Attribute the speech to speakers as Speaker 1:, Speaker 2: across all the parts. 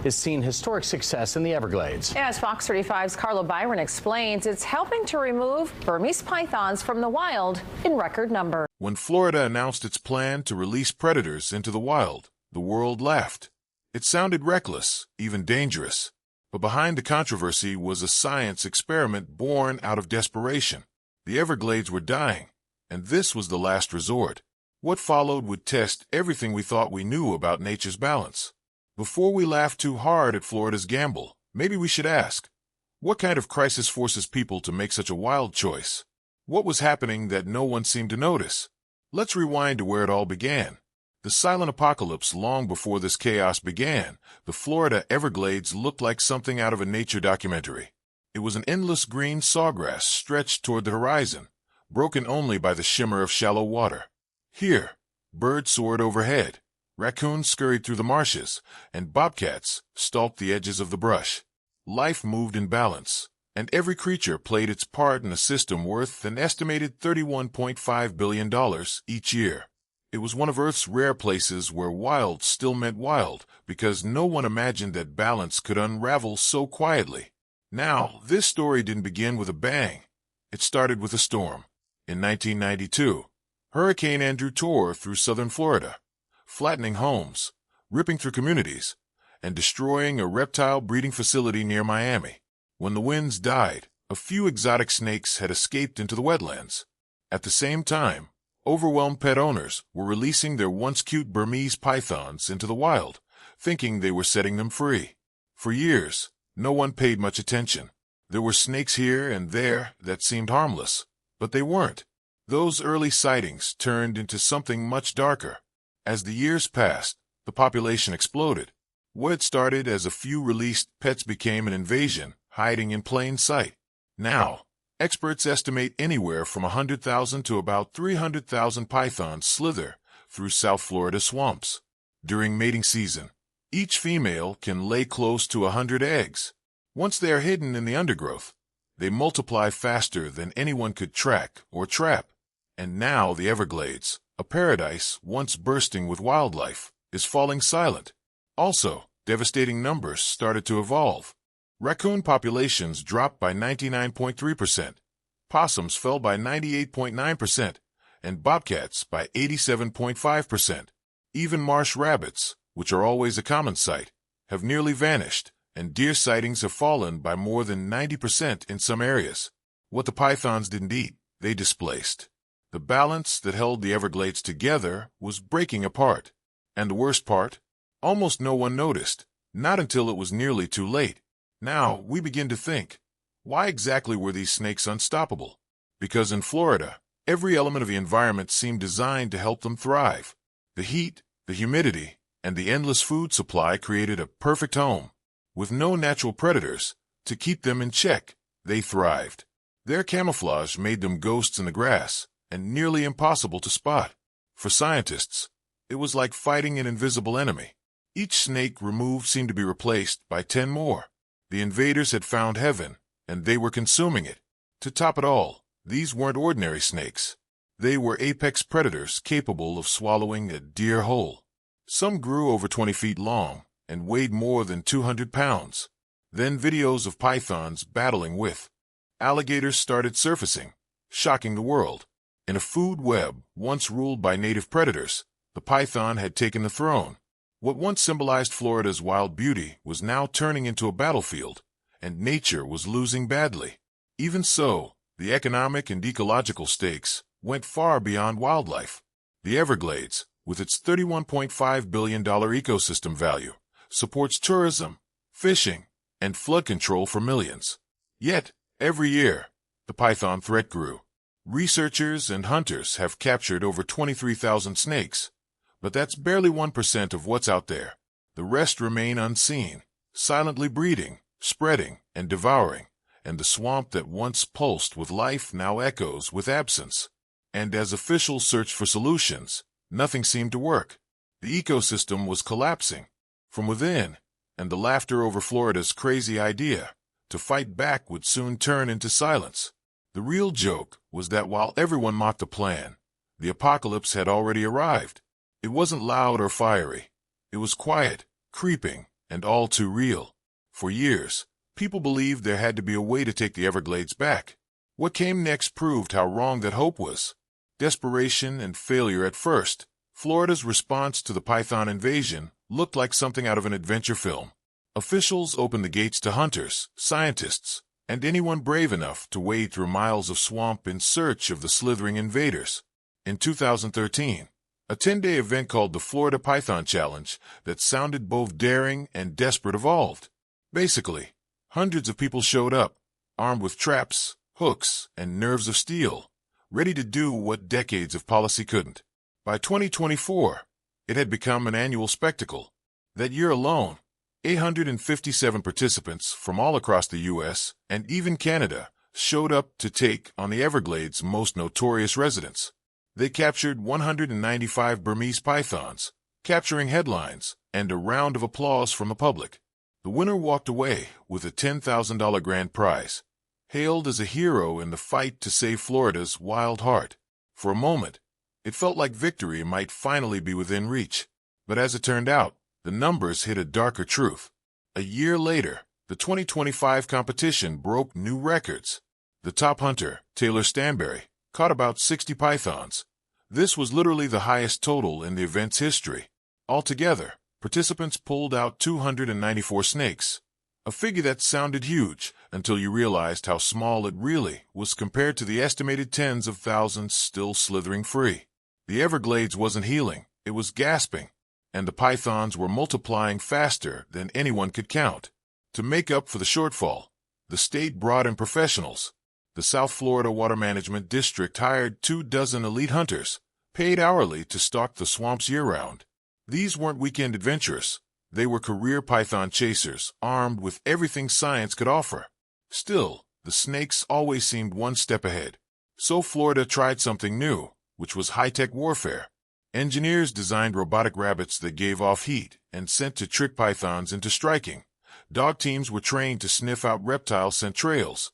Speaker 1: is seeing historic success in the Everglades.
Speaker 2: As Fox 35's Carlo Byron explains, it's helping to remove Burmese pythons from the wild in record number.
Speaker 3: When Florida announced its plan to release predators into the wild, the world laughed. It sounded reckless, even dangerous. But behind the controversy was a science experiment born out of desperation. The Everglades were dying, and this was the last resort. What followed would test everything we thought we knew about nature's balance. Before we laugh too hard at Florida's gamble, maybe we should ask, what kind of crisis forces people to make such a wild choice? What was happening that no one seemed to notice? Let's rewind to where it all began. The silent apocalypse long before this chaos began, the Florida Everglades looked like something out of a nature documentary. It was an endless green sawgrass stretched toward the horizon, broken only by the shimmer of shallow water. Here, birds soared overhead, raccoons scurried through the marshes, and bobcats stalked the edges of the brush. Life moved in balance, and every creature played its part in a system worth an estimated $31.5 billion each year. It was one of Earth's rare places where wild still meant wild, because no one imagined that balance could unravel so quietly. Now, this story didn't begin with a bang. It started with a storm. In 1992, Hurricane Andrew tore through southern Florida, flattening homes, ripping through communities, and destroying a reptile breeding facility near Miami. When the winds died, a few exotic snakes had escaped into the wetlands. At the same time, overwhelmed pet owners were releasing their once cute Burmese pythons into the wild, thinking they were setting them free. For years, no one paid much attention. There were snakes here and there that seemed harmless, but they weren't. Those early sightings turned into something much darker. As the years passed, the population exploded. What had started as a few released pets became an invasion, hiding in plain sight. Now, experts estimate anywhere from 100,000 to about 300,000 pythons slither through South Florida swamps. During mating season, each female can lay close to 100 eggs. Once they are hidden in the undergrowth, they multiply faster than anyone could track or trap. And now the Everglades, a paradise once bursting with wildlife, is falling silent. Also, devastating numbers started to evolve. Raccoon populations dropped by 99.3%, possums fell by 98.9%, and bobcats by 87.5%. Even marsh rabbits, which are always a common sight, have nearly vanished, and deer sightings have fallen by more than 90% in some areas. What the pythons didn't eat, they displaced. The balance that held the Everglades together was breaking apart. And the worst part? Almost no one noticed, not until it was nearly too late. Now, we begin to think, why exactly were these snakes unstoppable? Because in Florida, every element of the environment seemed designed to help them thrive. The heat, the humidity, and the endless food supply created a perfect home. With no natural predators to keep them in check, they thrived. Their camouflage made them ghosts in the grass, and nearly impossible to spot. For scientists, it was like fighting an invisible enemy. Each snake removed seemed to be replaced by 10 more. The invaders had found heaven, and they were consuming it. To top it all, these weren't ordinary snakes. They were apex predators capable of swallowing a deer whole. Some grew over 20 feet long and weighed more than 200 pounds. Then videos of pythons battling with alligators started surfacing, shocking the world. In a food web once ruled by native predators, the python had taken the throne. What once symbolized Florida's wild beauty was now turning into a battlefield, and nature was losing badly. Even so, the economic and ecological stakes went far beyond wildlife. The Everglades, with its $31.5 billion ecosystem value, supports tourism, fishing, and flood control for millions. Yet, every year, the python threat grew. Researchers and hunters have captured over 23,000 snakes, but that's barely 1% of what's out there. The rest remain unseen, silently breeding, spreading, and devouring, and the swamp that once pulsed with life now echoes with absence. And as officials searched for solutions, nothing seemed to work. The ecosystem was collapsing from within, and the laughter over Florida's crazy idea to fight back would soon turn into silence. The real joke was that while everyone mocked the plan, the apocalypse had already arrived. It wasn't loud or fiery. It was quiet, creeping, and all too real. For years, people believed there had to be a way to take the Everglades back. What came next proved how wrong that hope was. Desperation and failure at first. Florida's response to the python invasion looked like something out of an adventure film. Officials opened the gates to hunters, scientists, and anyone brave enough to wade through miles of swamp in search of the slithering invaders. In 2013, a 10-day event called the Florida Python Challenge that sounded both daring and desperate evolved. Basically, hundreds of people showed up, armed with traps, hooks, and nerves of steel, ready to do what decades of policy couldn't. By 2024, it had become an annual spectacle. That year alone, 857 participants from all across the U.S. and even Canada showed up to take on the Everglades' most notorious residents. They captured 195 Burmese pythons, capturing headlines and a round of applause from the public. The winner walked away with a $10,000 grand prize, hailed as a hero in the fight to save Florida's wild heart. For a moment, it felt like victory might finally be within reach. But as it turned out, the numbers hid a darker truth. A year later, the 2025 competition broke new records. The top hunter, Taylor Stanberry, caught about 60 pythons. This was literally the highest total in the event's history. Altogether, participants pulled out 294 snakes, a figure that sounded huge until you realized how small it really was compared to the estimated tens of thousands still slithering free. The Everglades wasn't healing, it was gasping, and the pythons were multiplying faster than anyone could count. To make up for the shortfall, the state brought in professionals. The South Florida Water Management District hired 24 elite hunters, paid hourly to stalk the swamps year-round. These weren't weekend adventurers. They were career python chasers, armed with everything science could offer. Still, the snakes always seemed one step ahead. So Florida tried something new, which was high-tech warfare. Engineers designed robotic rabbits that gave off heat and sent to trick pythons into striking. Dog teams were trained to sniff out reptile scent trails.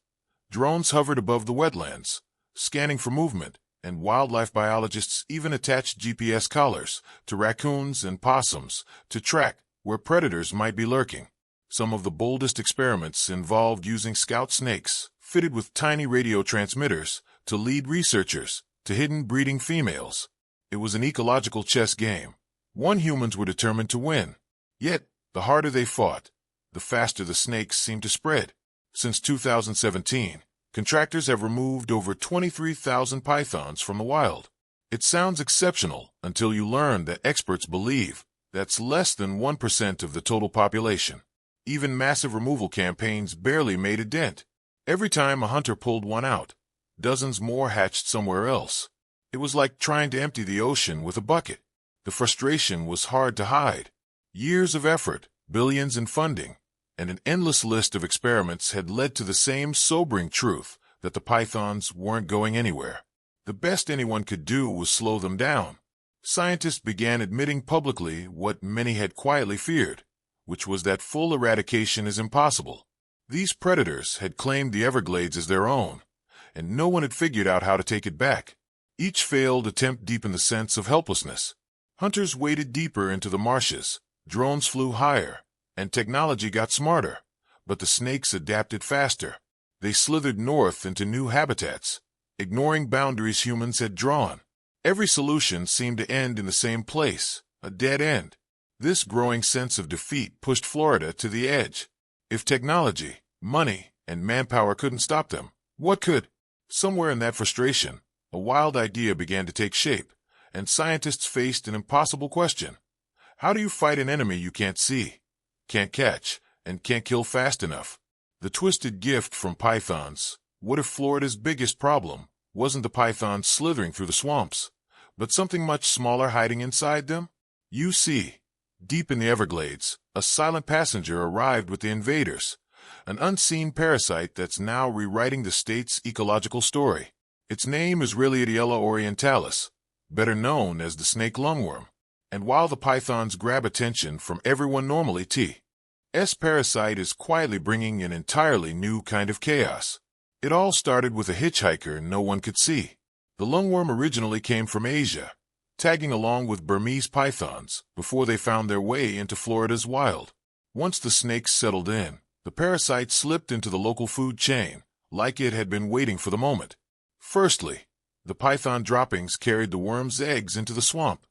Speaker 3: Drones hovered above the wetlands, scanning for movement, and wildlife biologists even attached GPS collars to raccoons and possums to track where predators might be lurking. Some of the boldest experiments involved using scout snakes, fitted with tiny radio transmitters, to lead researchers to hidden breeding females. It was an ecological chess game. Humans were determined to win. Yet, the harder they fought, the faster the snakes seemed to spread. Since 2017, contractors have removed over 23,000 pythons from the wild. It sounds exceptional until you learn that experts believe that's less than 1% of the total population. Even massive removal campaigns barely made a dent. Every time a hunter pulled one out, dozens more hatched somewhere else. It was like trying to empty the ocean with a bucket. The frustration was hard to hide. Years of effort, billions in funding, and an endless list of experiments had led to the same sobering truth that the pythons weren't going anywhere. The best anyone could do was slow them down. Scientists began admitting publicly what many had quietly feared, which was that full eradication is impossible. These predators had claimed the Everglades as their own, and no one had figured out how to take it back. Each failed attempt deepened the sense of helplessness. Hunters waded deeper into the marshes, drones flew higher, and technology got smarter. But the snakes adapted faster. They slithered north into new habitats, ignoring boundaries humans had drawn. Every solution seemed to end in the same place, a dead end. This growing sense of defeat pushed Florida to the edge. If technology, money, and manpower couldn't stop them, what could? Somewhere in that frustration, a wild idea began to take shape, and scientists faced an impossible question. How do you fight an enemy you can't see, can't catch, and can't kill fast enough? The twisted gift from pythons. What if Florida's biggest problem wasn't the pythons slithering through the swamps, but something much smaller hiding inside them? You see, deep in the Everglades, a silent passenger arrived with the invaders, an unseen parasite that's now rewriting the state's ecological story. Its name is Rhylidiella orientalis, better known as the snake lungworm. And while the pythons grab attention from everyone normally, T.S. parasite is quietly bringing an entirely new kind of chaos. It all started with a hitchhiker no one could see. The lungworm originally came from Asia, tagging along with Burmese pythons before they found their way into Florida's wild. Once the snakes settled in, the parasite slipped into the local food chain, like it had been waiting for the moment. Firstly, the python droppings carried the worm's eggs into the swamp.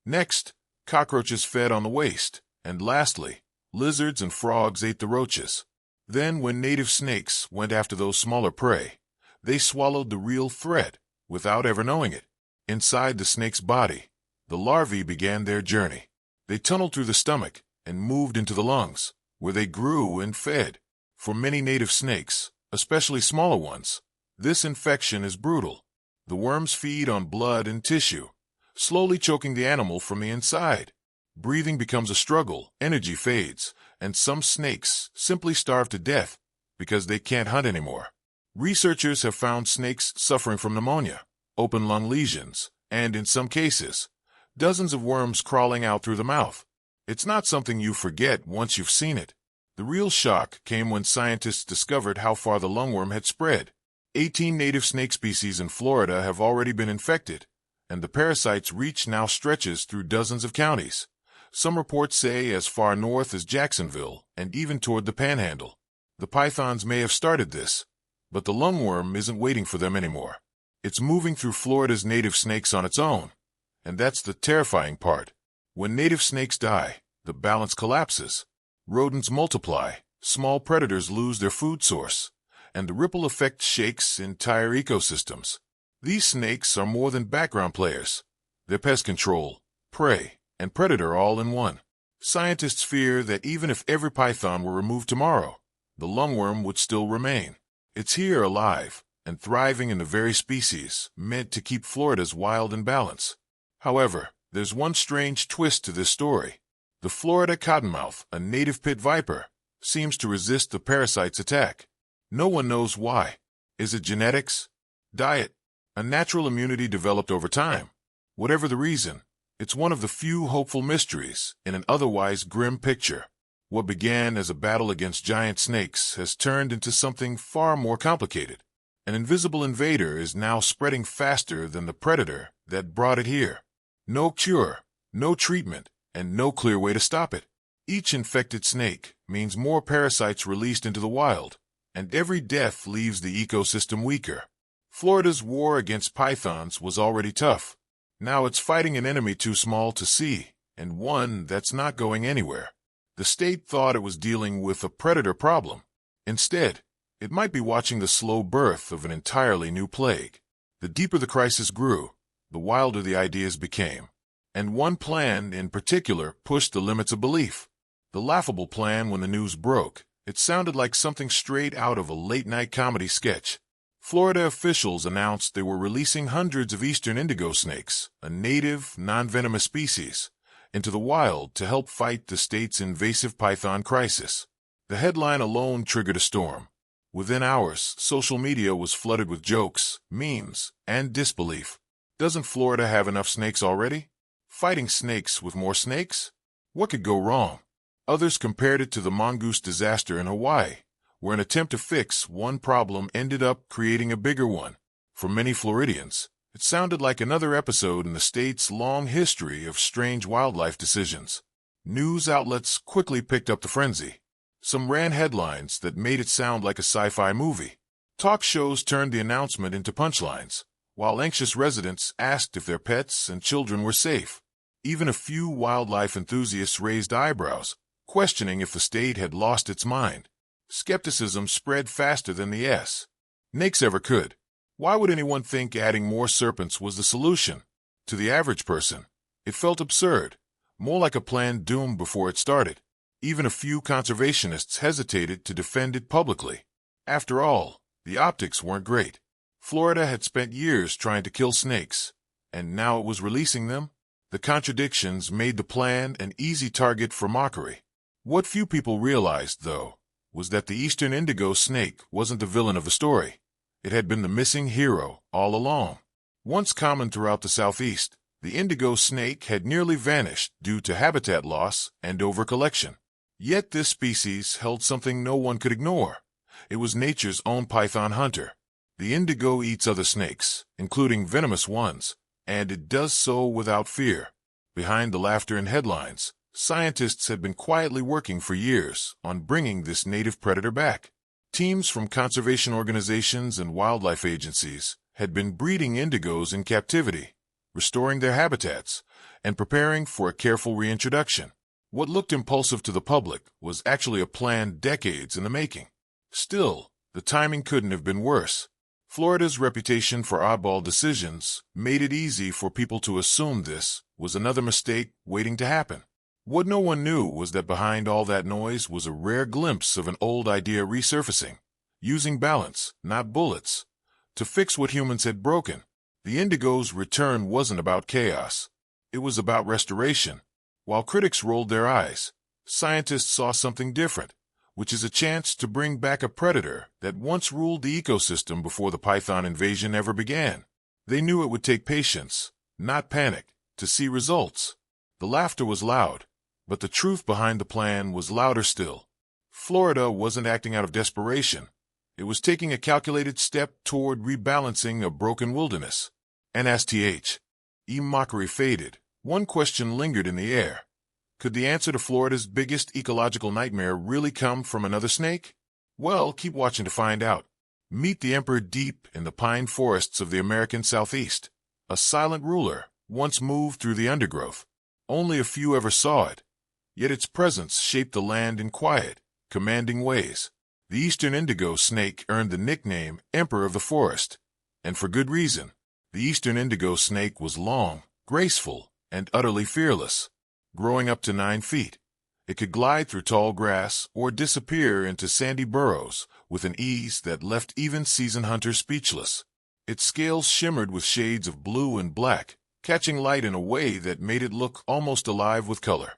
Speaker 3: Next, cockroaches fed on the waste. And lastly, lizards and frogs ate the roaches. Then, when native snakes went after those smaller prey, they swallowed the real threat without ever knowing it. Inside the snake's body, the larvae began their journey. They tunneled through the stomach and moved into the lungs, where they grew and fed. For many native snakes, especially smaller ones, this infection is brutal. The worms feed on blood and tissue, slowly choking the animal from the inside. Breathing becomes a struggle, energy fades, and some snakes simply starve to death because they can't hunt anymore. Researchers have found snakes suffering from pneumonia, open lung lesions, and in some cases, dozens of worms crawling out through the mouth. It's not something you forget once you've seen it. The real shock came when scientists discovered how far the lungworm had spread. 18 native snake species in Florida have already been infected, and the parasite's reach now stretches through dozens of counties. Some reports say as far north as Jacksonville and even toward the Panhandle. The pythons may have started this, but the lungworm isn't waiting for them anymore. It's moving through Florida's native snakes on its own, and that's the terrifying part. When native snakes die, the balance collapses. Rodents multiply, small predators lose their food source, and the ripple effect shakes entire ecosystems. These snakes are more than background players. They're pest control, prey, and predator all in one. Scientists fear that even if every python were removed tomorrow, the lungworm would still remain. It's here alive and thriving in the very species meant to keep Florida's wild in balance. However, there's one strange twist to this story. The Florida cottonmouth, a native pit viper, seems to resist the parasite's attack. No one knows why. Is it genetics? Diet? A natural immunity developed over time? Whatever the reason, it's one of the few hopeful mysteries in an otherwise grim picture. What began as a battle against giant snakes has turned into something far more complicated. An invisible invader is now spreading faster than the predator that brought it here. No cure, no treatment, and no clear way to stop it. Each infected snake means more parasites released into the wild, and every death leaves the ecosystem weaker. Florida's war against pythons was already tough. Now it's fighting an enemy too small to see, and one that's not going anywhere. The state thought it was dealing with a predator problem. Instead, it might be watching the slow birth of an entirely new plague. The deeper the crisis grew, the wilder the ideas became. And one plan in particular pushed the limits of belief. The laughable plan when the news broke. It sounded like something straight out of a late-night comedy sketch. Florida officials announced they were releasing hundreds of eastern indigo snakes, a native, non-venomous species, into the wild to help fight the state's invasive python crisis. The headline alone triggered a storm. Within hours, social media was flooded with jokes, memes, and disbelief. Doesn't Florida have enough snakes already? Fighting snakes with more snakes? What could go wrong? Others compared it to the mongoose disaster in Hawaii, where an attempt to fix one problem ended up creating a bigger one. For many Floridians, it sounded like another episode in the state's long history of strange wildlife decisions. News outlets quickly picked up the frenzy. Some ran headlines that made it sound like a sci-fi movie. Talk shows turned the announcement into punchlines, while anxious residents asked if their pets and children were safe. Even a few wildlife enthusiasts raised eyebrows, questioning if the state had lost its mind. Skepticism spread faster than the snakes ever could. Why would anyone think adding more serpents was the solution? To the average person, it felt absurd, more like a plan doomed before it started. Even a few conservationists hesitated to defend it publicly. After all, the optics weren't great. Florida had spent years trying to kill snakes, and now it was releasing them. The contradictions made the plan an easy target for mockery. What few people realized, though, was that the eastern indigo snake wasn't the villain of the story. It had been the missing hero all along. Once common throughout the southeast, the indigo snake had nearly vanished due to habitat loss and overcollection. Yet this species held something no one could ignore. It was nature's own python hunter. The indigo eats other snakes, including venomous ones, and it does so without fear. Behind the laughter and headlines, Scientists had been quietly working for years on bringing this native predator back. Teams from conservation organizations and wildlife agencies had been breeding indigos in captivity, restoring their habitats, and preparing for a careful reintroduction. What looked impulsive to the public was actually a plan decades in the making. Still, the timing couldn't have been worse. Florida's reputation for oddball decisions made it easy for people to assume this was another mistake waiting to happen. What no one knew was that behind all that noise was a rare glimpse of an old idea resurfacing, using balance, not bullets, to fix what humans had broken. The Indigo's return wasn't about chaos. It was about restoration. While critics rolled their eyes, scientists saw something different, which is a chance to bring back a predator that once ruled the ecosystem before the python invasion ever began. They knew it would take patience, not panic, to see results. The laughter was loud, but the truth behind the plan was louder still. Florida wasn't acting out of desperation. It was taking a calculated step toward rebalancing a broken wilderness. And as mockery faded, one question lingered in the air. Could the answer to Florida's biggest ecological nightmare really come from another snake? Well, keep watching to find out. Meet the emperor deep in the pine forests of the American Southeast. A silent ruler, once moved through the undergrowth. Only a few ever saw it. Yet its presence shaped the land in quiet, commanding ways. The eastern indigo snake earned the nickname Emperor of the Forest. And for good reason. The eastern indigo snake was long, graceful, and utterly fearless. Growing up to 9 feet, it could glide through tall grass or disappear into sandy burrows with an ease that left even seasoned hunters speechless. Its scales shimmered with shades of blue and black, catching light in a way that made it look almost alive with color.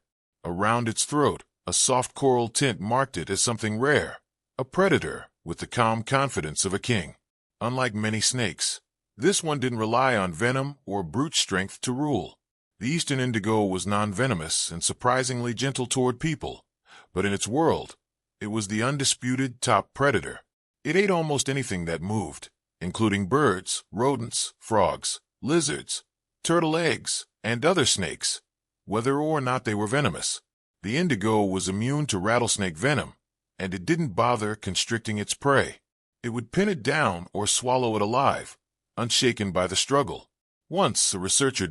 Speaker 3: Around its throat, a soft coral tint marked it as something rare, a predator with the calm confidence of a king. Unlike many snakes, this one didn't rely on venom or brute strength to rule. The eastern indigo was non-venomous and surprisingly gentle toward people, but in its world, it was the undisputed top predator. It ate almost anything that moved, including birds, rodents, frogs, lizards, turtle eggs, and other snakes, whether or not they were venomous. The indigo was immune to rattlesnake venom, and it didn't bother constricting its prey. It would pin it down or swallow it alive, unshaken by the struggle. Once a researcher